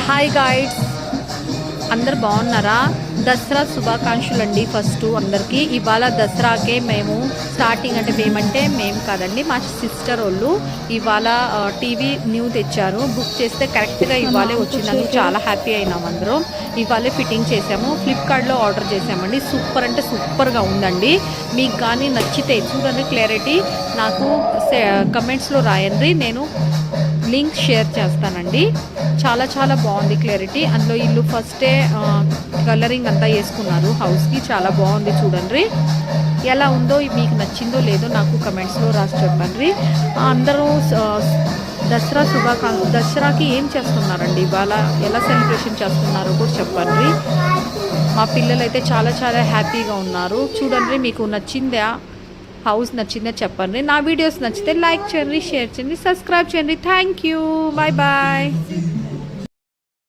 Hi guides, అందరు బాగున్నారా? దసరా శుభాకాంక్షలు అండి. ఫస్ట్ అందరికీ ఇవాళ దసరాకే మేము స్టార్టింగ్, అంటే మేము కాదండి, మా సిస్టర్ వాళ్ళు ఇవాళ టీవీ న్యూ తెచ్చారు. బుక్ చేస్తే కరెక్ట్గా ఇవాళే వచ్చిందని చాలా హ్యాపీ అయినాం అందరం. ఇవాళే ఫిట్టింగ్ చేసాము, ఫ్లిప్కార్ట్లో ఆర్డర్ చేసామండి. సూపర్ అంటే సూపర్గా ఉందండి. మీకు కానీ నచ్చితే చూడండి, క్లారిటీ నాకు కమెంట్స్లో రాయండి, నేను లింక్ షేర్ చేస్తానండి. చాలా చాలా బాగుంది క్లారిటీ. అందులో ఇల్లు ఫస్టే కలరింగ్ అంతా వేసుకున్నారు హౌస్కి, చాలా బాగుంది. చూడండి ఎలా ఉందో, మీకు నచ్చిందో లేదో నాకు కమెంట్స్లో రాసి చెప్పండి. అందరూ దసరాకి ఏం చేస్తున్నారండి, ఇవాళ ఎలా సెలబ్రేషన్ చేస్తున్నారో కూడా చెప్పండి. మా పిల్లలు అయితే చాలా చాలా హ్యాపీగా ఉన్నారు. చూడండి, మీకు నచ్చిందా, హౌస్ నచ్చిందో చెప్పండి. నా వీడియోస్ నచ్చితే లైక్ చేయండి, షేర్ చేయండి, సబ్స్క్రైబ్ చేయండి. Thank you, bye bye.